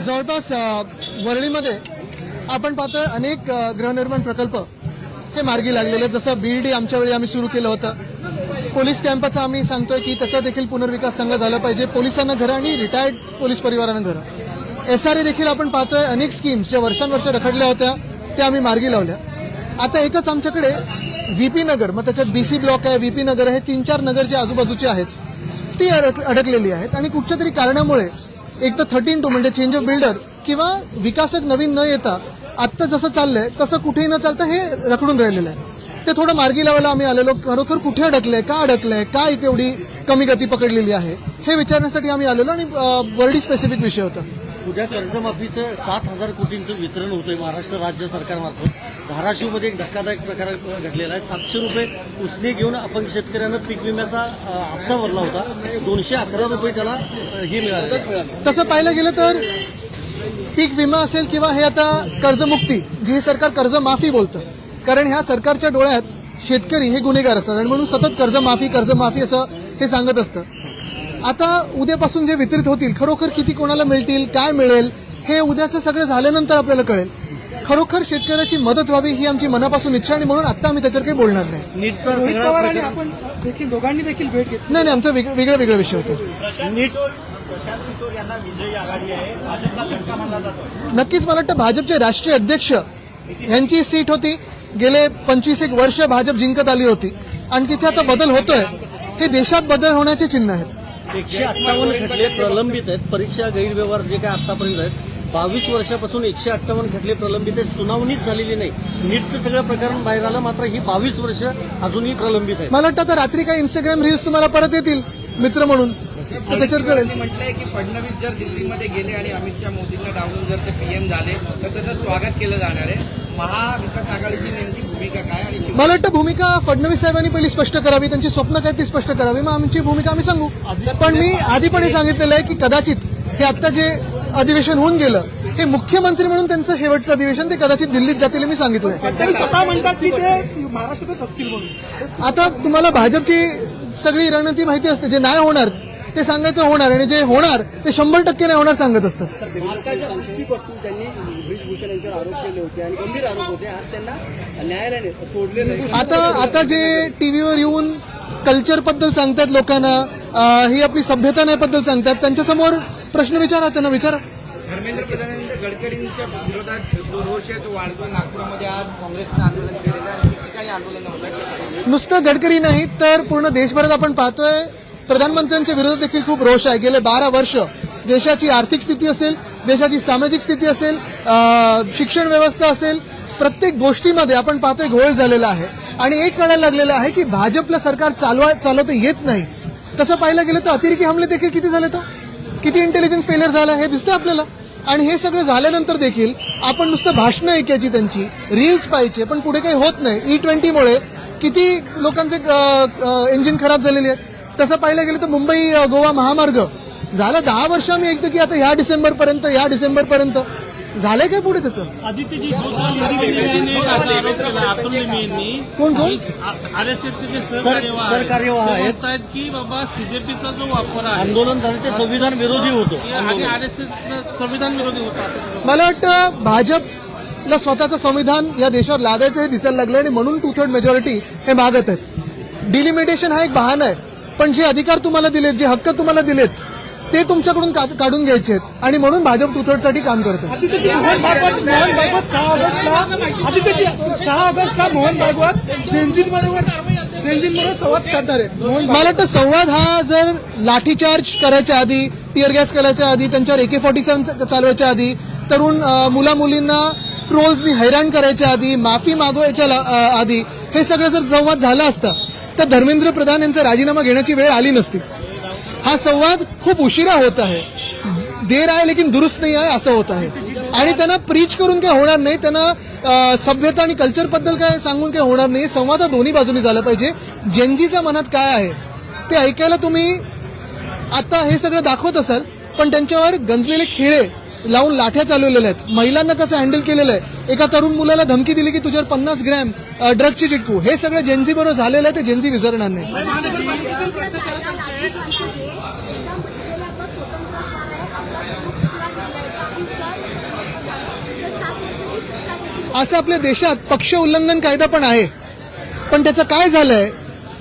जवळपास वरळीमध्ये आपण पाहतोय अनेक गृहनिर्माण प्रकल्प हे मार्गी लागलेले आहेत. जसं बीईडी आमच्या वेळी आम्ही सुरू केलं होतं. पोलीस कॅम्पचा आम्ही सांगतोय की त्याचा देखील पुनर्विकास चांगला झाला पाहिजे. पोलिसांना घरं आणि रिटायर्ड पोलीस परिवारांना घरं. SRA देखील आपण पाहतोय अनेक स्कीम्स ज्या वर्षानुवर्ष रखडल्या होत्या त्या आम्ही मार्गी लावल्या. आता एकच आमच्याकडे VP नगर, मग त्याच्यात BC ब्लॉक आहे, VP नगर आहे, 3-4 नगर जे आजूबाजूची आहेत ती अडकलेली आहेत. आणि कुठच्या तरी कारणामुळे एक तर 13-2 म्हणजे चेंज ऑफ बिल्डर किंवा विकासक नवीन न येता आत्ता जसं चाललंय तसं कुठेही न चालतं हे रखडून राहिलेलं आहे. ते थोडं मार्गी लावायला आम्ही आलेलो. खरोखर कुठे अडकलंय, का अडकलंय, का इथे एवढी कमी गती पकडलेली आहे हे विचारण्यासाठी आम्ही आलेलो. आणि वर्डी स्पेसिफिक विषय होता. उद्या कर्जमाफीचं 7,000 कोटींचं वितरण होतंय महाराष्ट्र राज्य सरकारमार्फत. धाराशिवमध्ये एक धक्कादायक प्रकार घडलेला आहे. 700 रुपये उसने घेऊन अपंग शेतकऱ्यांना पीक विम्याचा हप्ता भरला होता. 211 रुपये त्याला हे मिळाले. तसं पाहायला गेलं तर पीक विमा असेल किंवा हे आता कर्जमुक्ती जी हे सरकार कर्जमाफी बोलतं, कारण ह्या सरकारच्या डोळ्यात शेतकरी हे गुन्हेगार असतात आणि म्हणून सतत कर्जमाफी असं हे सांगत असतं. आता उद्यापासून जे वितरित होतील खरोखर किती कोणाला मिळतील, काय मिळेल हे उद्याचं सगळं झाल्यानंतर आपल्याला कळेल. खरोखर शेतकऱ्याची मदत व्हावी ही आमची मनापासून इच्छा आणि म्हणून आता आम्ही त्याच्यावर काही बोलणार नाही. आपण देखील दोघांनी देखील भेट घेतली. नाही, आमचा वेगळा विषय होतो. नक्कीच मला वाटतं भाजपचे राष्ट्रीय अध्यक्ष यांची सीट होती. गेले 25 वर्ष भाजप जिंकत आली होती आणि तिथे आता बदल होतोय. हे देशात बदल होण्याचे चिन्ह आहेत. 158 खटले प्रलंबित आहेत. परीक्षा गैरव्यवहार जे काय आतापर्यंत आहेत 22 वर्षापासून 158 खटले प्रलंबित आहेत. सुनावणीच झालेली नाही. नीटचं सगळं प्रकरण बाहेर आलं, मात्र ही 22 वर्ष अजूनही प्रलंबित आहे. मला वाटतं आता रात्री काही इंस्टाग्राम रील्स तुम्हाला परत येतील मित्र म्हणून, तर त्याच्यावर कळेल. म्हटलंय की फडणवीस जर दिल्लीमध्ये गेले आणि अमित शहा मोदींना डावलून जर ते PM झाले तर त्याचं स्वागत केलं जाणार आहे. महाविकास आघाडीची नेमकी भूमिका काय? आणि मला वाटतं भूमिका फडणवीस साहेबांनी पहिली स्पष्ट करावी. त्यांची स्वप्न काय ती स्पष्ट करावी, मग आमची भूमिका आम्ही सांगू. पण मी आधी पण हे सांगितलेलं आहे की कदाचित हे आता जे अधिवेशन होऊन गेलं हे मुख्यमंत्री म्हणून त्यांचं शेवटचं अधिवेशन, ते कदाचित दिल्लीत जातील मी सांगितलंय. स्वतः म्हणतात की ते महाराष्ट्रातच असतील म्हणून. आता तुम्हाला भाजपची सगळी रणनीती माहिती असते. जे नाही होणार ते सांगायचं होणार आणि जे होणार ते 100% नाही होणार सांगत असतात. त्यांनी ब्रिजभूषण यांच्यावर आरोप केले होते आणि गंभीर आरोप होते. आज त्यांना न्यायालयाने सोडले नाही. आता जे टीव्हीवर येऊन कल्चर बद्दल सांगतात लोकांना, ही आपली सभ्यता नाही बद्दल सांगतात, त्यांच्यासमोर प्रश्न विचारा, त्यांना विचारा. धर्मेंद्र प्रधानांनी गडकरींच्या विरोधात जो रोष आहे तो वाढतो. नागपुरामध्ये आज काँग्रेसनं आंदोलन केलेलं आहे. ठिकाणी आंदोलन होतं. नुसतं गडकरी नाही तर पूर्ण देशभरात आपण पाहतोय प्रधानमंत्र्यांच्या विरोधात देखील खूप रोष आहे. गेले 12 वर्ष देशाची आर्थिक स्थिती असेल, देशाची सामाजिक स्थिती असेल, शिक्षण व्यवस्था असेल, प्रत्येक गोष्टीमध्ये आपण पाहतोय घोळ झालेला आहे. आणि एक कळायला लागलेलं आहे की भाजपला सरकार चालवता येत नाही. तसं पाहायला गेलं तर अतिरेकी हमले देखील किती झाले, तो किती इंटेलिजन्स फेलियर झाला हे दिसतं आपल्याला. आणि हे सगळं झाल्यानंतर देखील आपण नुसतं भाषणं ऐकायची, त्यांची रील्स पाहायचे, पण पुढे काही होत नाही. E20मुळे किती लोकांचे इंजिन खराब झालेले आहेत. तसं पाहायला गेलं तर मुंबई गोवा महामार्ग झालं 10 वर्ष आम्ही ऐकतो की आता ह्या डिसेंबरपर्यंत झालंय काय पुढे तसं. कोण सरकार्यवाह आहेत की बाबा CJPचा जो वापर आहे, आंदोलन झालं ते संविधान विरोधी होतं आणि RSS संविधान विरोधी होता. मला वाटतं भाजपला स्वतःचं संविधान या देशावर लादायचं हे दिसायला लागलं आणि म्हणून 2/3 मेजॉरिटी हे मागत आहेत. डिलिमिटेशन हा एक बहाणा आहे, पण जे अधिकार तुम्हाला दिलेत, जे हक्क तुम्हाला दिलेत ते तुमच्याकडून काढून घ्यायचे आहेत आणि म्हणून भाजप 2/3 साठी काम करते. मोहन भागवत 6 ऑगस्टला मोहन भागवत जेनजींबरोबर संवाद साधणार आहेत. मला वाटतं संवाद हा जर लाठीचार्ज करायच्या आधी, टिअर गॅस करायच्या आधी, त्यांच्यावर AK-47 चालवायच्या आधी, तरुण मुला-मुलींना ट्रोल्सनी हैराण करायच्या आधी, माफी मागवायच्या आधी हे सगळं जर संवाद झाला असता तर धर्मेंद्र प्रधान यांचा राजीनामा घेण्याची वेळ आली नसती. हा संवाद खूप उशिरा होत आहे. देर आहे लेकिन दुरुस्त नाही आहे असं होत आहे. आणि त्यांना प्रीच करून काय होणार नाही, त्यांना सभ्यता आणि कल्चर बद्दल काय सांगून काय होणार नाही. संवाद हा दोन्ही बाजूनी झाला पाहिजे. जेनजीच्या मनात काय आहे ते ऐकायला तुम्ही आता हे सगळं दाखवत असाल, पण त्यांच्यावर गंजलेले खिळे लावून लाठ्या चालवलेल्या आहेत. महिलांना कसं हँडल केलेलं आहे. एका तरुण मुलाला धमकी दिली की तुझ्यावर 50 ग्रॅम ड्रग्सची चिटकू. हे सगळं जेनजी बरोबर झालेलं आहे. ते जेनजी विसरणार नाही. असं आपल्या देशात पक्ष उल्लंघन कायदा पण आहे, पण त्याचं काय झालंय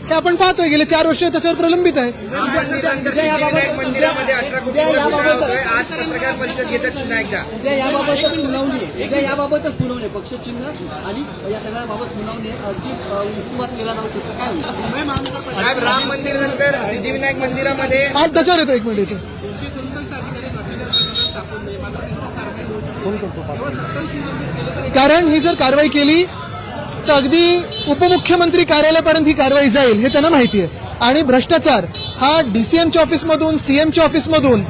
हे आपण पाहतोय. गेले 4 वर्ष त्याच्यावर प्रलंबित आहे. सिद्धिविनायक मंदिरामध्ये 18 कोटींचा घोटाळा होतोय. आज पत्रकार परिषद घेतात पुन्हा एकदा. उद्या याबाबतच सुनावणी आहे. उद्या याबाबतच सुनावणी आहे. पक्षचिन्ह आणि या सगळ्याबाबत सुनावणी आहे. अगदी युक्तिवाद केला जाऊ शकतो. काय होईल? साहेब, राम मंदिर नंतर सिद्धिविनायक मंदिरामध्ये आज त्याच्यावर येतो 1 मिनिट येतो. कारण ही जर कारवाई केली तर अगदी उपमुख्यमंत्री कार्यालयापर्यंत ही कारवाई जाईल हे त्यांना माहिती आहे. आणि भ्रष्टाचार हा डीसीएमच्या ऑफिसमधून, सीएमच्या ऑफिसमधून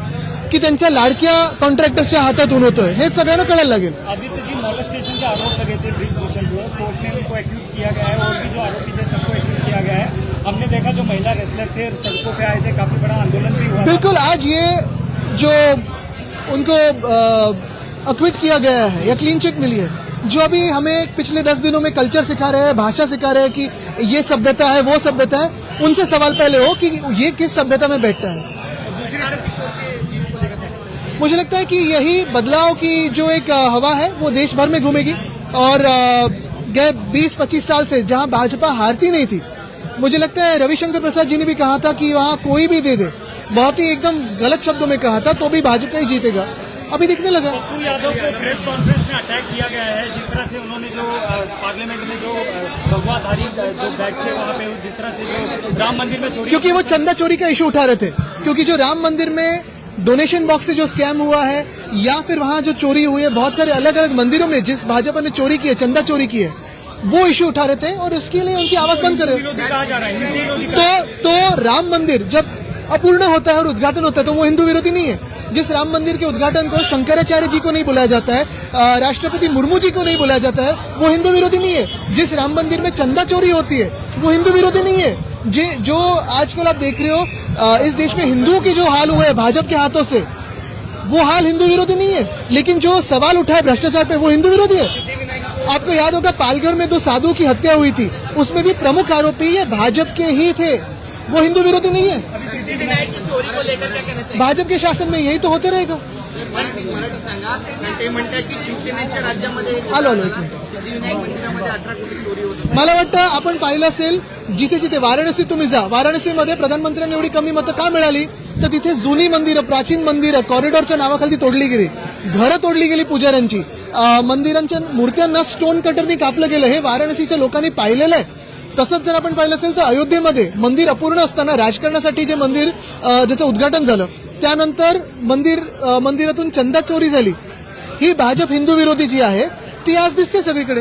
की त्यांच्या लाडक्या कॉन्ट्रॅक्टर्सच्या हातातून होतोय हे सगळ्यांना कळायला लागेल. अभी तो जी मॉलेस्टेशन के आरोप लगे थे ब्रिजभूषण को, कोर्ट ने उनको एक्यूट किया गया है और भी जो आरोपी थे सबको एक्यूट किया गया है. हमने देखा जो महिला रेसलर थे सड़कों पे आए थे, काफी बड़ा आंदोलन भी हुआ. बिल्कुल, आज ये जो उनको अक्विट किया गया है या क्लीन चिट मिली है, जो अभी हमें पिछले 10 दिनों में कल्चर सिखा रहे हैं, भाषा सिखा रहे हैं कि ये सभ्यता है वो सभ्यता है, उनसे सवाल पहले हो कि ये किस सभ्यता में बैठता है. मुझे लगता है कि यही बदलाव की जो एक हवा है वो देश भर में घूमेगी और गए 20-25 साल से जहां भाजपा हारती नहीं थी, मुझे लगता है रविशंकर प्रसाद जी ने भी कहा था कि वहां कोई भी दे दे, बहुत ही एकदम गलत शब्दों में कहा था, तो भी भाजपा ही जीतेगा. अभी दिखने लगा. पप्पू यादव को प्रेस कॉन्फ्रेंस में अटैक किया गया है. जिस तरह से उन्होंने जो पार्लियामेंट में जो भगवाधारी जो बैठे वहाँ पे जिस तरह से जो राम मंदिर में चोरी, क्योंकि वो चंदा चोरी का इशू उठा रहे थे. क्योंकि जो राम मंदिर में डोनेशन बॉक्स से जो स्कैम हुआ है या फिर वहां जो चोरी हुई है बहुत सारे अलग अलग मंदिरों में जिस भाजपा ने चोरी की है, चंदा चोरी की है, वो इशू उठा रहे थे और उसके लिए उनकी आवाज बंद करे. विरोधी कहा जा रहा है, हिंदू विरोधी. तो राम मंदिर जब अपूर्ण होता है और उद्घाटन होता है तो वो हिंदू विरोधी नहीं है. जिस राम मंदिर के उद्घाटन को शंकराचार्य जी को नहीं बुलाया जाता है, राष्ट्रपति मुर्मू जी को नहीं बुलाया जाता है, वो हिंदू विरोधी नहीं है. जिस राम मंदिर में चंदा चोरी होती है वो हिंदू विरोधी नहीं है. जो आजकल आप देख रहे हो इस देश में हिंदुओं के जो हाल हुए हैं भाजपा के हाथों से, वो हाल हिंदू विरोधी नहीं है. लेकिन जो सवाल उठा है भ्रष्टाचार पे वो हिंदू विरोधी है. आपको याद होगा पालघर में 2 साधुओं की हत्या हुई थी, उसमें भी प्रमुख आरोपी ये भाजपा के ही थे, वो हिंदू विरोधी नहीं है. सिद्धिविनायक की चोरी को लेकर क्या कहना चाहिए? भाजप के शासन में यही तो होते रहेगा. मराठीत सांगा. कारण ते म्हणतात की शिवसेनेच्या राज्यामध्ये आलो. सिद्धिविनायक मंदिरामध्ये 18 कोटी चोरी होती. मला वाटतं आपण पाहिलं असेल जिथे जिथे वाराणसी तुम्ही जा, वाराणसीमध्ये प्रधानमंत्र्यांना एवढी कमी मतं का मिळाली तर तिथे जुनी मंदिरं, प्राचीन मंदिरं कॉरिडॉरच्या नावाखाली तोडली गेली, घरं तोडली गेली पुजाऱ्यांची, मंदिरांच्या मूर्त्यांना स्टोन कटरनी कापलं गेलं. हे वाराणसीच्या लोकांनी पाहिलेलं आहे. तसंच जर आपण पाहिलं असेल तर अयोध्येमध्ये मंदिर अपूर्ण असताना राजकारणासाठी जे मंदिर ज्याचं उद्घाटन झालं त्यानंतर मंदिरातून चंदा चोरी झाली. ही भाजप हिंदू विरोधी जी आहे ती आज दिसते सगळीकडे.